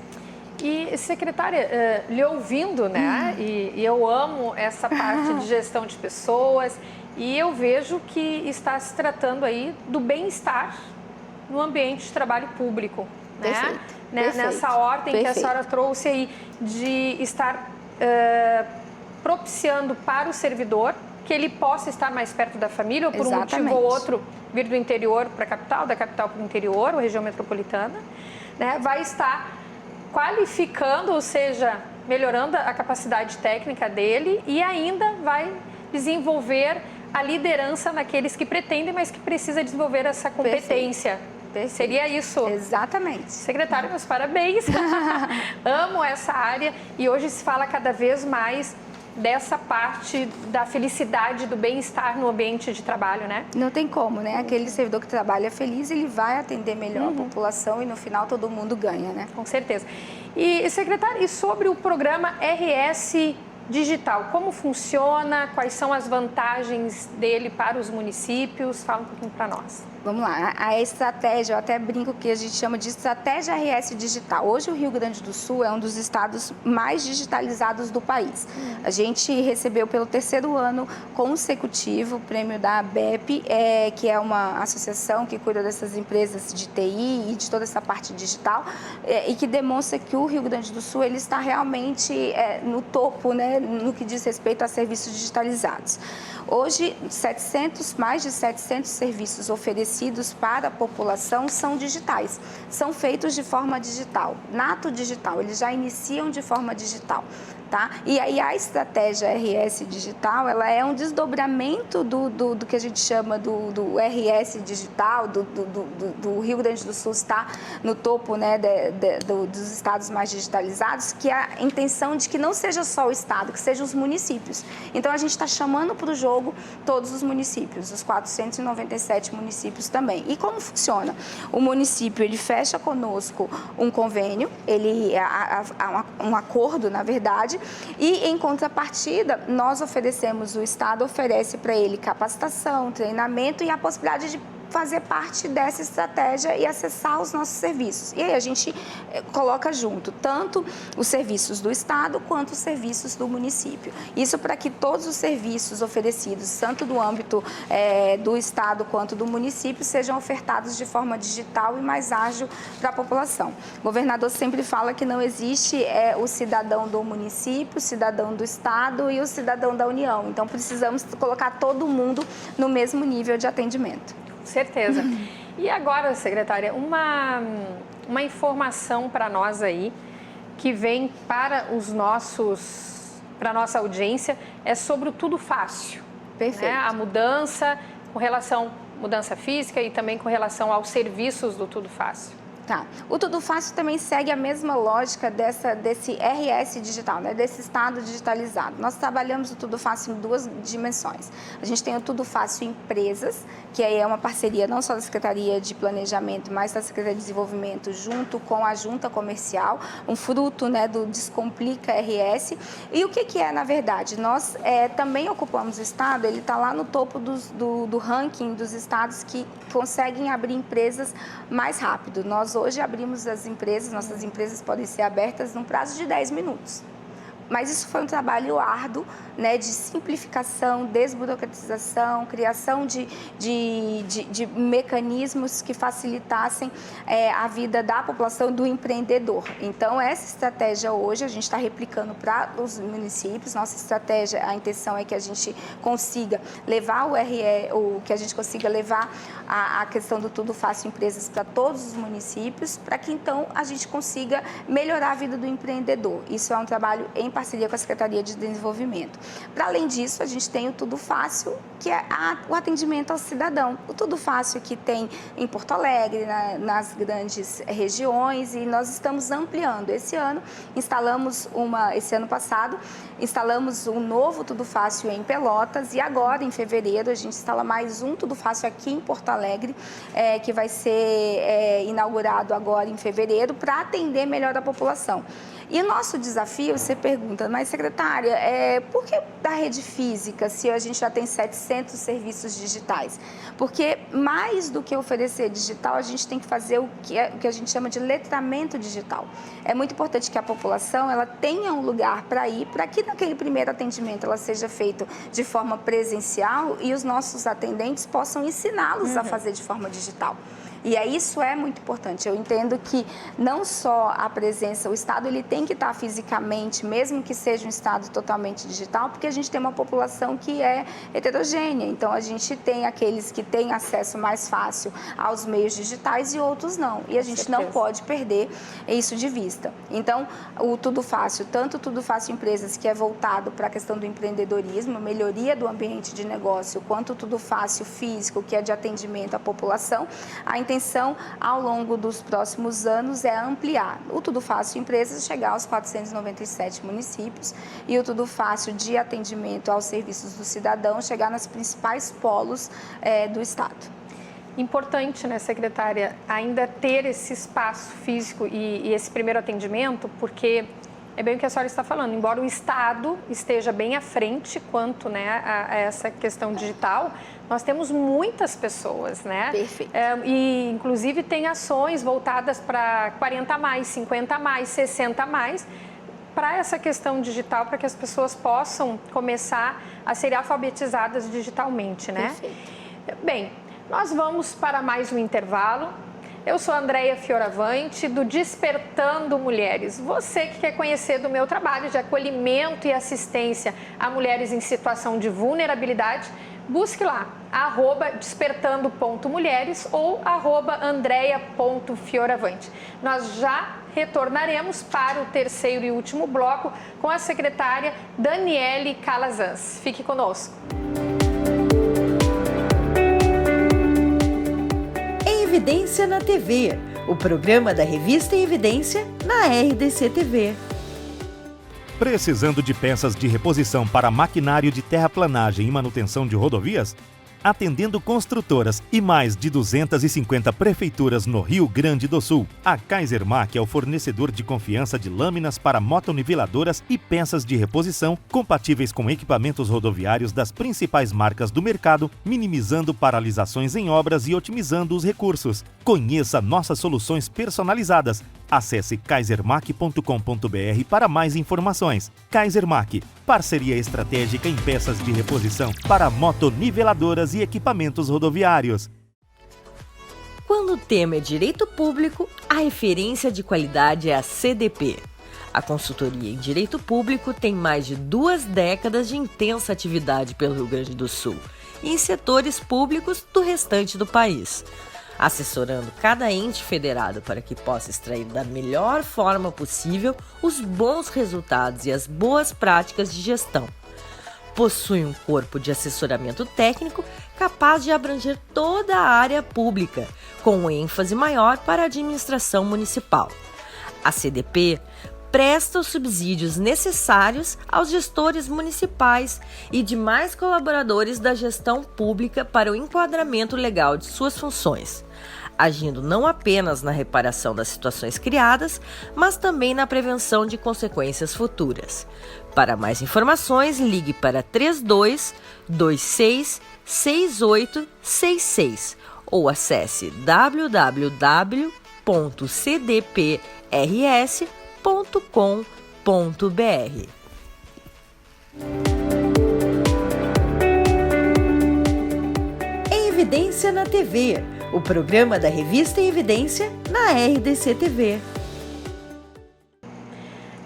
[SPEAKER 2] E, secretária, lhe ouvindo, né, e eu amo essa parte de gestão de pessoas e eu vejo que está se tratando aí do bem-estar no ambiente de trabalho público, né?
[SPEAKER 3] Perfeito.
[SPEAKER 2] Nessa ordem que a senhora trouxe aí de estar propiciando para o servidor que ele possa estar mais perto da família ou por um motivo ou outro vir do interior para a capital, da capital para o interior, ou região metropolitana, né? Vai estar qualificando, ou seja, melhorando a capacidade técnica dele e ainda vai desenvolver a liderança naqueles que pretendem, mas que precisa desenvolver essa competência.
[SPEAKER 3] Perfeito.
[SPEAKER 2] Seria isso?
[SPEAKER 3] Exatamente.
[SPEAKER 2] Secretário, meus parabéns. Amo essa área e hoje se fala cada vez mais dessa parte da felicidade, do bem-estar no ambiente de trabalho, né?
[SPEAKER 3] Não tem como, né? Aquele servidor que trabalha feliz, ele vai atender melhor a população e no final todo mundo ganha, né?
[SPEAKER 2] Com certeza. E, secretário, e sobre o programa RS digital, como funciona, quais são as vantagens dele para os municípios? Fala um pouquinho para nós.
[SPEAKER 3] Vamos lá, a estratégia, eu até brinco que a gente chama de estratégia RS digital. Hoje o Rio Grande do Sul é um dos estados mais digitalizados do país. A gente recebeu pelo 3º ano consecutivo o prêmio da ABEP, que é uma associação que cuida dessas empresas de TI e de toda essa parte digital, e que demonstra que o Rio Grande do Sul ele está realmente no topo, né, no que diz respeito a serviços digitalizados. Hoje, mais de 700 serviços oferecidos para a população são digitais, são feitos de forma digital, nato digital, eles já iniciam de forma digital. Tá? E aí a estratégia RS digital, ela é um desdobramento do que a gente chama do RS digital, do Rio Grande do Sul estar no topo, né, dos estados mais digitalizados, que é a intenção de que não seja só o estado, que sejam os municípios. Então a gente está chamando para o jogo todos os municípios, os 497 municípios também. E como funciona? O município, ele fecha conosco um convênio, um acordo, na verdade, e, em contrapartida, nós oferecemos, o Estado oferece para ele capacitação, treinamento e a possibilidade de fazer parte dessa estratégia e acessar os nossos serviços. E aí a gente coloca junto tanto os serviços do Estado quanto os serviços do município. Isso para que todos os serviços oferecidos, tanto do âmbito do Estado quanto do município, sejam ofertados de forma digital e mais ágil para a população. O governador sempre fala que não existe o cidadão do município, o cidadão do Estado e o cidadão da União. Então, precisamos colocar todo mundo no mesmo nível de atendimento.
[SPEAKER 2] Certeza. E agora, secretária, uma informação para nós aí, que vem para a nossa audiência, é sobre o Tudo Fácil.
[SPEAKER 3] Perfeito.
[SPEAKER 2] Né? A mudança, mudança física e também com relação aos serviços do Tudo Fácil.
[SPEAKER 3] Tá. O Tudo Fácil também segue a mesma lógica desse RS digital, né? Desse estado digitalizado. Nós trabalhamos o Tudo Fácil em 2 dimensões. A gente tem o Tudo Fácil Empresas, que aí é uma parceria não só da Secretaria de Planejamento, mas da Secretaria de Desenvolvimento, junto com a Junta Comercial, um fruto, né, do Descomplica RS. E o que é, na verdade? Nós também ocupamos o estado, ele está lá no topo do ranking dos estados que conseguem abrir empresas mais rápido. Nós hoje abrimos as empresas, nossas empresas podem ser abertas num prazo de 10 minutos. Mas isso foi um trabalho árduo, né, de simplificação, desburocratização, criação de mecanismos que facilitassem a vida da população, do empreendedor. Então, essa estratégia hoje a gente está replicando para os municípios. Nossa estratégia, a intenção é que a gente consiga levar que a gente consiga levar a questão do Tudo Fácil Empresas para todos os municípios, para que então a gente consiga melhorar a vida do empreendedor. Isso é um trabalho em parceria com a Secretaria de Desenvolvimento. Para além disso, a gente tem o Tudo Fácil, que é o atendimento ao cidadão. O Tudo Fácil que tem em Porto Alegre, nas grandes regiões, e nós estamos ampliando. Esse ano passado, instalamos um novo Tudo Fácil em Pelotas e agora, em fevereiro, a gente instala mais um Tudo Fácil aqui em Porto Alegre, que vai ser inaugurado agora em fevereiro, para atender melhor a população. E o nosso desafio, você pergunta, mas secretária, por que da rede física se a gente já tem 700 serviços digitais? Porque mais do que oferecer digital, a gente tem que fazer o que a gente chama de letramento digital. É muito importante que a população ela tenha um lugar para ir, para que naquele primeiro atendimento ela seja feito de forma presencial e os nossos atendentes possam ensiná-los a fazer de forma digital. E isso é muito importante. Eu entendo que não só a presença, o Estado ele tem que estar fisicamente, mesmo que seja um Estado totalmente digital, porque a gente tem uma população que é heterogênea. Então, a gente tem aqueles que têm acesso mais fácil aos meios digitais e outros não. E a gente não pode perder isso de vista. Então, o Tudo Fácil, tanto o Tudo Fácil Empresas, que é voltado para a questão do empreendedorismo, melhoria do ambiente de negócio, quanto o Tudo Fácil Físico, que é de atendimento à população, a intenção ao longo dos próximos anos é ampliar o Tudo Fácil Empresas, chegar aos 497 municípios e o Tudo Fácil de atendimento aos serviços do cidadão chegar nos principais polos do Estado.
[SPEAKER 2] Importante, né, secretária, ainda ter esse espaço físico e esse primeiro atendimento, porque é bem o que a senhora está falando. Embora o Estado esteja bem à frente quanto, né, a essa questão digital, nós temos muitas pessoas, né?
[SPEAKER 3] Perfeito.
[SPEAKER 2] E, inclusive, tem ações voltadas para 40 mais, 50 mais, 60 mais, para essa questão digital, para que as pessoas possam começar a serem alfabetizadas digitalmente, né?
[SPEAKER 3] Perfeito.
[SPEAKER 2] Bem, nós vamos para mais um intervalo. Eu sou a Andréia Fioravante, do Despertando Mulheres. Você que quer conhecer do meu trabalho de acolhimento e assistência a mulheres em situação de vulnerabilidade, busque lá, @despertando.mulheres ou @andreia.fioravante. Nós já retornaremos para o terceiro e último bloco com a secretária Daniele Calazans. Fique conosco.
[SPEAKER 1] Evidência na TV, o programa da revista Em Evidência na RDC TV.
[SPEAKER 4] Precisando de peças de reposição para maquinário de terraplanagem e manutenção de rodovias? Atendendo construtoras e mais de 250 prefeituras no Rio Grande do Sul, a Kaisermac é o fornecedor de confiança de lâminas para motoniveladoras e peças de reposição compatíveis com equipamentos rodoviários das principais marcas do mercado, minimizando paralisações em obras e otimizando os recursos. Conheça nossas soluções personalizadas. Acesse kaisermac.com.br para mais informações. Kaisermac, parceria estratégica em peças de reposição para motoniveladoras e equipamentos rodoviários.
[SPEAKER 1] Quando o tema é direito público, a referência de qualidade é a CDP. A consultoria em direito público tem mais de 2 décadas de intensa atividade pelo Rio Grande do Sul e em setores públicos do restante do país, assessorando cada ente federado para que possa extrair da melhor forma possível os bons resultados e as boas práticas de gestão. Possui um corpo de assessoramento técnico capaz de abranger toda a área pública, com ênfase maior para a administração municipal. A CDP presta os subsídios necessários aos gestores municipais e demais colaboradores da gestão pública para o enquadramento legal de suas funções, agindo não apenas na reparação das situações criadas, mas também na prevenção de consequências futuras. Para mais informações, ligue para 32 26 6866 ou acesse www.cdprs.com.br. Em Evidência na TV, o programa da revista Em Evidência na RDC TV.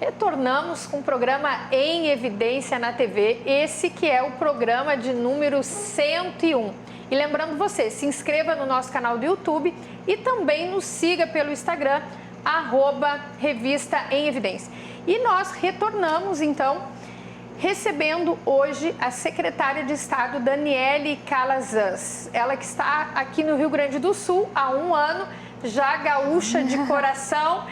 [SPEAKER 2] Retornamos com o programa Em Evidência na TV, esse que é o programa de número 101. E lembrando você, se inscreva no nosso canal do YouTube e também nos siga pelo Instagram, @Revista Em Evidência. E nós retornamos, então, recebendo hoje a secretária de Estado, Daniele Calazans. Ela que está aqui no Rio Grande do Sul há 1 ano, já gaúcha de coração,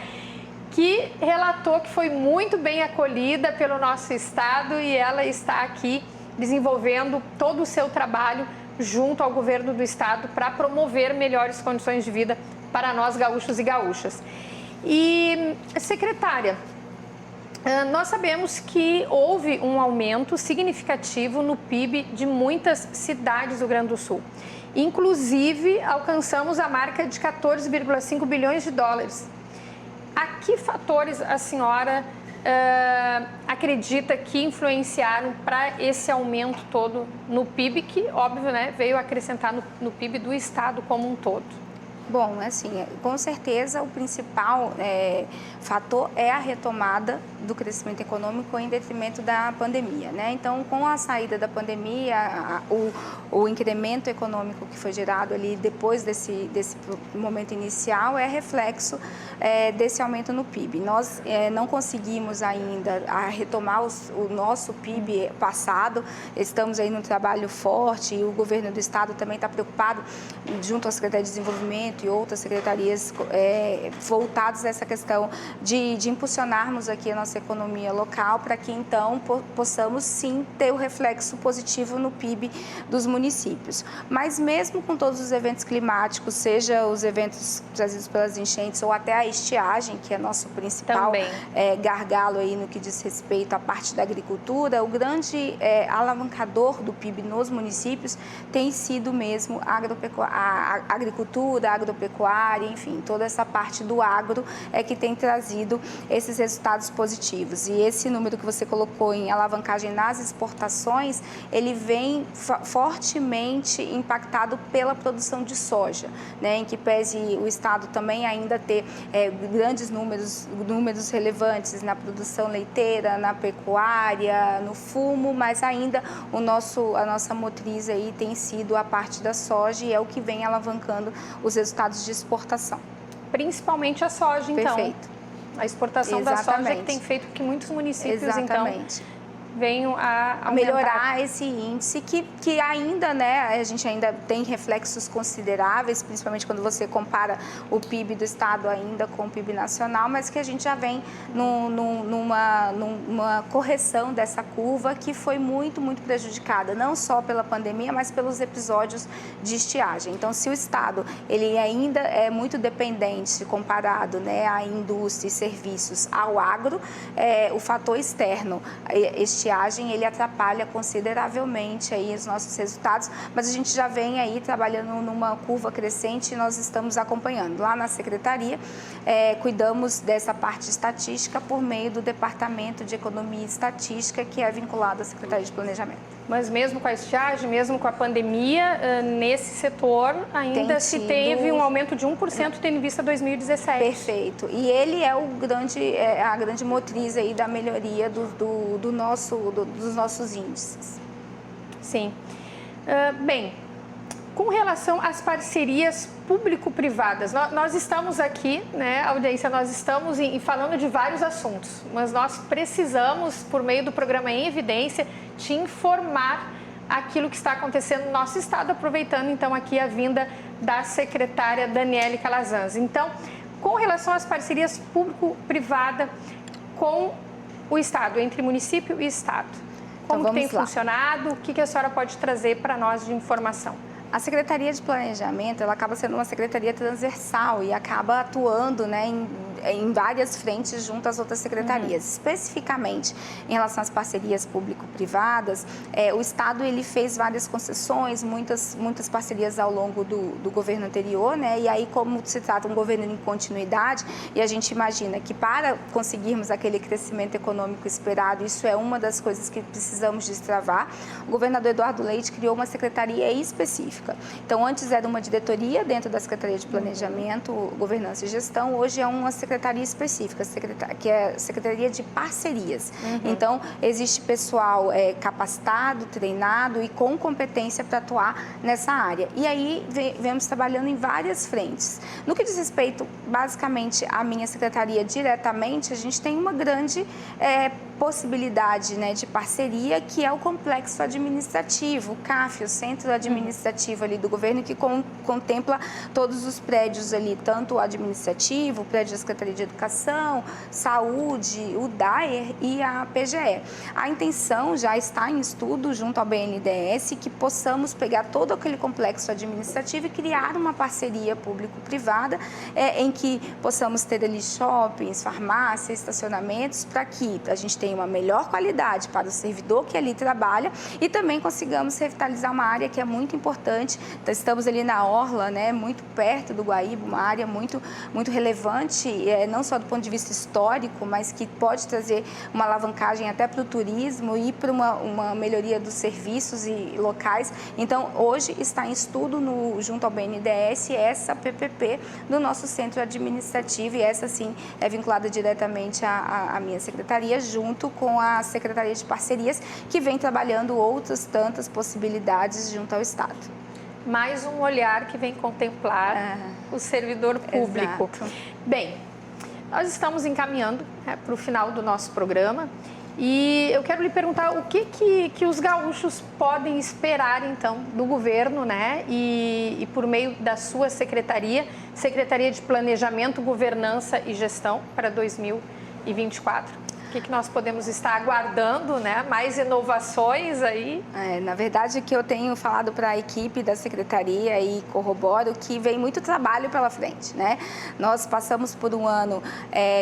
[SPEAKER 2] que relatou que foi muito bem acolhida pelo nosso Estado e ela está aqui desenvolvendo todo o seu trabalho junto ao governo do Estado para promover melhores condições de vida para nós gaúchos e gaúchas. E, secretária, nós sabemos que houve um aumento significativo no PIB de muitas cidades do Rio Grande do Sul. Inclusive, alcançamos a marca de 14,5 bilhões de dólares. A que fatores a senhora acredita que influenciaram para esse aumento todo no PIB, que, óbvio, né, veio acrescentar no PIB do Estado como um todo?
[SPEAKER 3] Bom, assim, com certeza o principal fator é a retomada do crescimento econômico em detrimento da pandemia, né? Então, com a saída da pandemia, o incremento econômico que foi gerado ali depois desse momento inicial é reflexo desse aumento no PIB. Nós não conseguimos ainda retomar o nosso PIB passado, estamos aí num trabalho forte e o governo do Estado também está preocupado, junto à Secretaria de Desenvolvimento Planejamento e outras secretarias voltadas a essa questão de impulsionarmos aqui a nossa economia local para que, então, possamos, sim, ter o reflexo positivo no PIB dos municípios. Mas mesmo com todos os eventos climáticos, seja os eventos trazidos pelas enchentes ou até a estiagem, que é nosso principal gargalo aí no que diz respeito à parte da agricultura, o grande alavancador do PIB nos municípios tem sido mesmo a agricultura, a agropecuária, enfim, toda essa parte do agro que tem trazido esses resultados positivos. E esse número que você colocou em alavancagem nas exportações, ele vem fortemente impactado pela produção de soja, né, em que pese o Estado também ainda ter grandes números relevantes na produção leiteira, na pecuária, no fumo, mas ainda a nossa motriz aí tem sido a parte da soja e é o que vem alavancando os resultados de exportação.
[SPEAKER 2] Principalmente a soja, então. Perfeito. A exportação da soja que tem feito que muitos municípios, então, venham a
[SPEAKER 3] melhorar esse índice que ainda, né, a gente ainda tem reflexos consideráveis, principalmente quando você compara o PIB do Estado ainda com o PIB nacional, mas que a gente já vem numa correção dessa curva que foi muito, muito prejudicada, não só pela pandemia, mas pelos episódios de estiagem. Então, se o Estado ele ainda é muito dependente comparado, né, à indústria e serviços ao agro, o fator externo, estiagem, ele atrapalha consideravelmente aí os nossos resultados, mas a gente já vem aí trabalhando numa curva crescente e nós estamos acompanhando. Lá na Secretaria, cuidamos dessa parte estatística por meio do Departamento de Economia e Estatística, que é vinculado à Secretaria de Planejamento.
[SPEAKER 2] Mas mesmo com a estiagem, mesmo com a pandemia, nesse setor ainda se teve um aumento de 1% tendo em vista 2017.
[SPEAKER 3] Perfeito. E ele é a grande motriz aí da melhoria dos nossos índices.
[SPEAKER 2] Sim. Bem, com relação às parcerias público-privadas, nós estamos aqui, né, audiência, nós estamos falando de vários assuntos, mas nós precisamos, por meio do programa Em Evidência, te informar aquilo que está acontecendo no nosso estado, aproveitando então aqui a vinda da secretária Daniele Calazans. Então, com relação às parcerias público-privada com o estado, entre município e estado, como então, tem funcionado, o que a senhora pode trazer para nós de informação?
[SPEAKER 3] A Secretaria de Planejamento, ela acaba sendo uma secretaria transversal e acaba atuando, né, em várias frentes junto às outras secretarias. Especificamente, em relação às parcerias público-privadas, o Estado ele fez várias concessões, muitas parcerias ao longo do governo anterior, né, e aí como se trata de um governo em continuidade, e a gente imagina que para conseguirmos aquele crescimento econômico esperado, isso é uma das coisas que precisamos destravar, o governador Eduardo Leite criou uma secretaria específica. Então, antes era uma diretoria dentro da Secretaria de Planejamento, Governança e Gestão, hoje é uma secretaria específica, que é a Secretaria de Parcerias. Então, existe pessoal capacitado, treinado e com competência para atuar nessa área. E aí, vemos trabalhando em várias frentes. No que diz respeito, basicamente, à minha secretaria diretamente, a gente tem uma grande possibilidade, né, de parceria, que é o complexo administrativo, o CAF, o Centro Administrativo ali do governo, que contempla todos os prédios ali, tanto o administrativo, o prédio da Secretaria de Educação, Saúde, o DAER e a PGE. A intenção já está em estudo junto ao BNDES que possamos pegar todo aquele complexo administrativo e criar uma parceria público-privada em que possamos ter ali shoppings, farmácias, estacionamentos, para que a gente tenha uma melhor qualidade para o servidor que ali trabalha e também consigamos revitalizar uma área que é muito importante. Então, estamos ali na Orla, né, muito perto do Guaíba, uma área muito, muito relevante, não só do ponto de vista histórico, mas que pode trazer uma alavancagem até para o turismo e para uma melhoria dos serviços e locais. Então, hoje está em estudo junto ao BNDES essa PPP do nosso centro administrativo, e essa sim é vinculada diretamente à minha secretaria, junto com a Secretaria de Parcerias, que vem trabalhando outras tantas possibilidades junto ao Estado.
[SPEAKER 2] Mais um olhar que vem contemplar o servidor público.
[SPEAKER 3] Exato.
[SPEAKER 2] Bem, nós estamos encaminhando para o final do nosso programa E eu quero lhe perguntar o que os gaúchos podem esperar, então, do governo, né? E por meio da sua Secretaria de Planejamento, Governança e Gestão para 2024. O que nós podemos estar aguardando, né? Mais inovações aí?
[SPEAKER 3] Na verdade, que eu tenho falado para a equipe da Secretaria e corroboro que vem muito trabalho pela frente, né? Nós passamos por um ano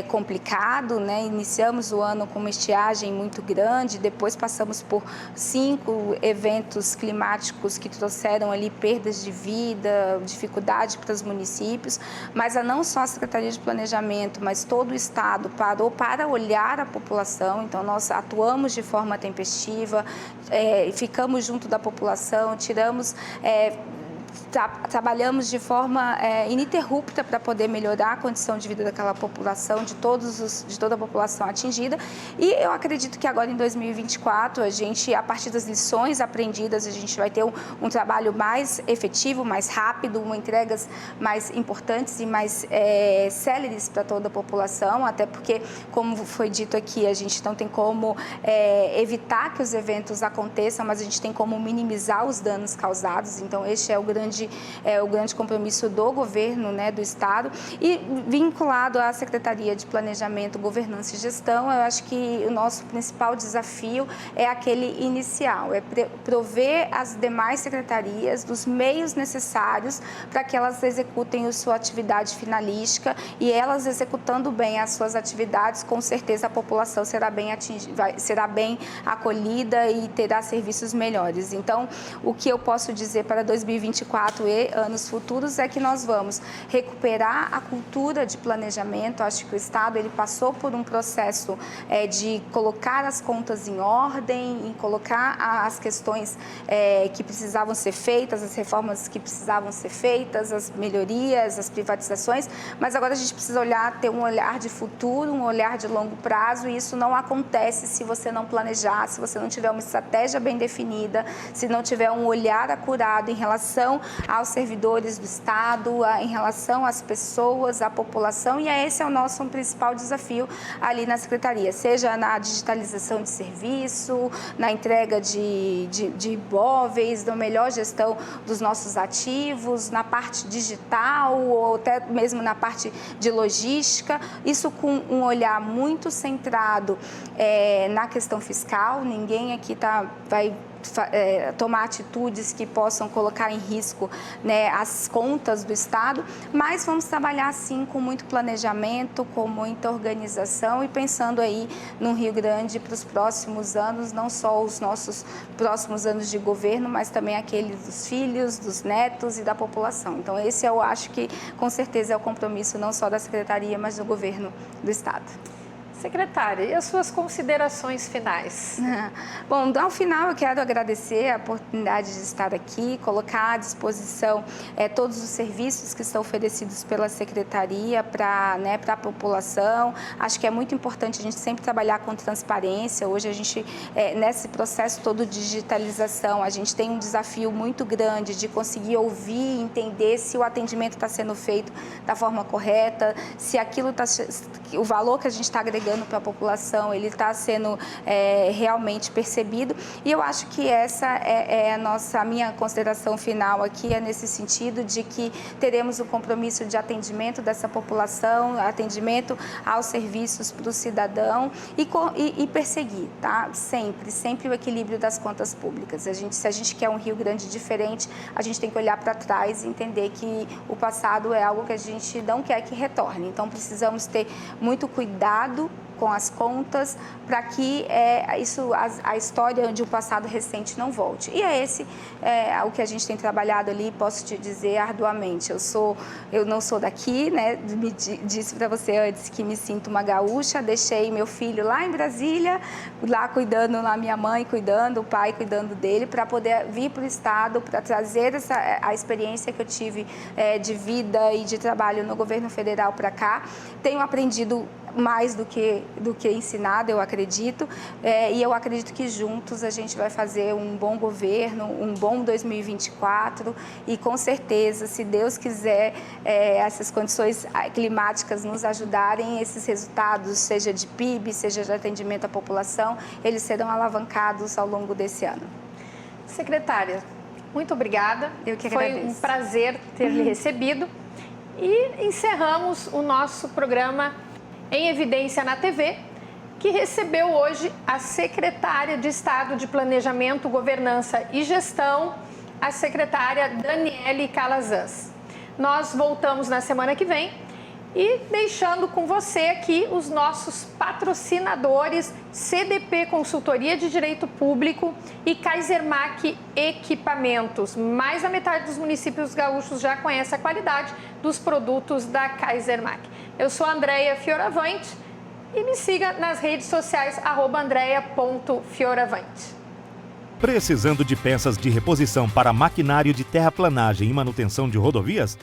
[SPEAKER 3] complicado, né? Iniciamos o ano com uma estiagem muito grande, depois passamos por 5 eventos climáticos que trouxeram ali perdas de vida, dificuldade para os municípios, mas não só a Secretaria de Planejamento, mas todo o Estado parou para olhar a população, então nós atuamos de forma tempestiva, ficamos junto da população, trabalhamos de forma ininterrupta para poder melhorar a condição de vida daquela população, de toda a população atingida. E eu acredito que agora em 2024, a partir das lições aprendidas, a gente vai ter um trabalho mais efetivo, mais rápido, entregas mais importantes e mais céleres para toda a população, até porque, como foi dito aqui, a gente não tem como evitar que os eventos aconteçam, mas a gente tem como minimizar os danos causados. Então, este é o grande compromisso do governo, né, do Estado, e vinculado à Secretaria de Planejamento, Governança e Gestão, eu acho que o nosso principal desafio é aquele inicial, é prover as demais secretarias dos meios necessários para que elas executem a sua atividade finalística, e elas executando bem as suas atividades, com certeza a população será bem acolhida e terá serviços melhores. Então, o que eu posso dizer para 2024 e anos futuros é que nós vamos recuperar a cultura de planejamento. Acho que o Estado ele passou por um processo de colocar as contas em ordem, em colocar as questões que precisavam ser feitas, as reformas que precisavam ser feitas, as melhorias, as privatizações, mas agora a gente precisa ter um olhar de futuro, um olhar de longo prazo, e isso não acontece se você não planejar, se você não tiver uma estratégia bem definida, se não tiver um olhar acurado em relação aos servidores do Estado, em relação às pessoas, à população, e esse é o nosso principal desafio ali na Secretaria, seja na digitalização de serviço, na entrega de imóveis, na melhor gestão dos nossos ativos, na parte digital ou até mesmo na parte de logística, isso com um olhar muito centrado na questão fiscal. Ninguém aqui vai tomar atitudes que possam colocar em risco, né, as contas do Estado, mas vamos trabalhar sim com muito planejamento, com muita organização e pensando aí no Rio Grande para os próximos anos, não só os nossos próximos anos de governo, mas também aqueles dos filhos, dos netos e da população. Então esse eu acho que com certeza é o compromisso não só da Secretaria, mas do governo do Estado.
[SPEAKER 2] Secretária, e as suas considerações finais?
[SPEAKER 3] Bom, ao final eu quero agradecer a oportunidade de estar aqui, colocar à disposição todos os serviços que são oferecidos pela Secretaria para a população. Acho que é muito importante a gente sempre trabalhar com transparência. Hoje a gente, nesse processo todo de digitalização, a gente tem um desafio muito grande de conseguir ouvir e entender se o atendimento está sendo feito da forma correta, se aquilo o valor que a gente está agregando para a população, ele está sendo realmente percebido. E eu acho que essa é a minha consideração final aqui, é nesse sentido de que teremos o compromisso de atendimento dessa população, atendimento aos serviços para o cidadão e perseguir, tá? Sempre o equilíbrio das contas públicas. Se a gente quer um Rio Grande diferente, a gente tem que olhar para trás e entender que o passado é algo que a gente não quer que retorne. Então, precisamos ter muito cuidado com as contas, para que a história de um passado recente não volte. E o que a gente tem trabalhado ali, posso te dizer, arduamente. Eu não sou daqui, né? Disse para você antes que me sinto uma gaúcha, deixei meu filho lá em Brasília, lá cuidando, lá minha mãe cuidando, o pai cuidando dele, para poder vir para o Estado, para trazer a experiência que eu tive de vida e de trabalho no governo federal para cá. Tenho aprendido mais do que ensinada, eu acredito, e eu acredito que juntos a gente vai fazer um bom governo, um bom 2024 e com certeza, se Deus quiser, essas condições climáticas nos ajudarem, esses resultados, seja de PIB, seja de atendimento à população, eles serão alavancados ao longo desse ano.
[SPEAKER 2] Secretária, muito obrigada.
[SPEAKER 3] Eu que agradeço.
[SPEAKER 2] Foi um prazer ter lhe recebido. E encerramos o nosso programa Em Evidência na TV, que recebeu hoje a secretária de Estado de Planejamento, Governança e Gestão, a secretária Daniele Calazans. Nós voltamos na semana que vem e deixando com você aqui os nossos patrocinadores CDP Consultoria de Direito Público e Kaisermac Equipamentos. Mais da metade dos municípios gaúchos já conhece a qualidade dos produtos da Kaisermac. Eu sou a Andréia Fioravante e me siga nas redes sociais @andreia.fioravante.
[SPEAKER 4] Precisando de peças de reposição para maquinário de terraplanagem e manutenção de rodovias?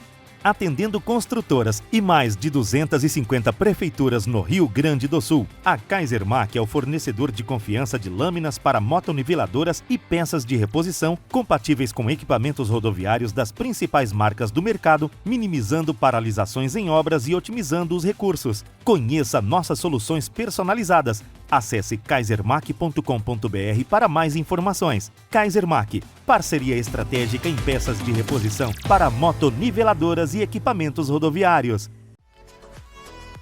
[SPEAKER 4] Atendendo construtoras e mais de 250 prefeituras no Rio Grande do Sul, a Kaisermac é o fornecedor de confiança de lâminas para motoniveladoras e peças de reposição compatíveis com equipamentos rodoviários das principais marcas do mercado, minimizando paralisações em obras e otimizando os recursos. Conheça nossas soluções personalizadas. Acesse kaisermac.com.br para mais informações. Kaisermac, parceria estratégica em peças de reposição para motoniveladoras e equipamentos rodoviários.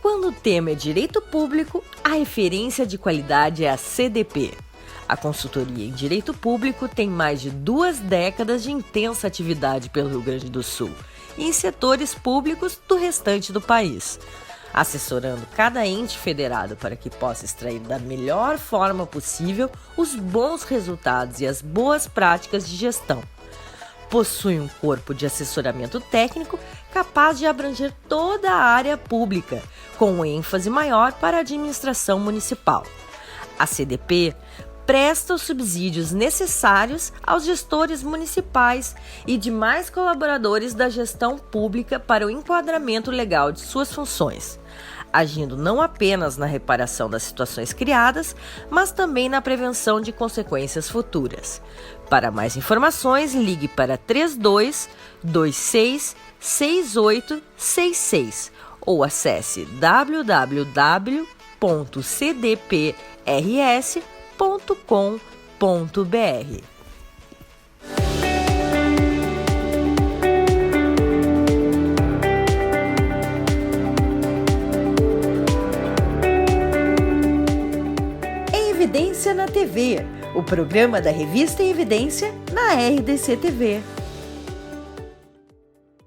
[SPEAKER 1] Quando o tema é direito público, a referência de qualidade é a CDP. A consultoria em direito público tem mais de 2 décadas de intensa atividade pelo Rio Grande do Sul e em setores públicos do restante do país, assessorando cada ente federado para que possa extrair da melhor forma possível os bons resultados e as boas práticas de gestão. Possui um corpo de assessoramento técnico capaz de abranger toda a área pública, com ênfase maior para a administração municipal. A CDP presta os subsídios necessários aos gestores municipais e demais colaboradores da gestão pública para o enquadramento legal de suas funções, agindo não apenas na reparação das situações criadas, mas também na prevenção de consequências futuras. Para mais informações, ligue para 32266866 ou acesse www.cdprs.com.br. Em Evidência na TV, o programa da revista Em Evidência na RDC TV.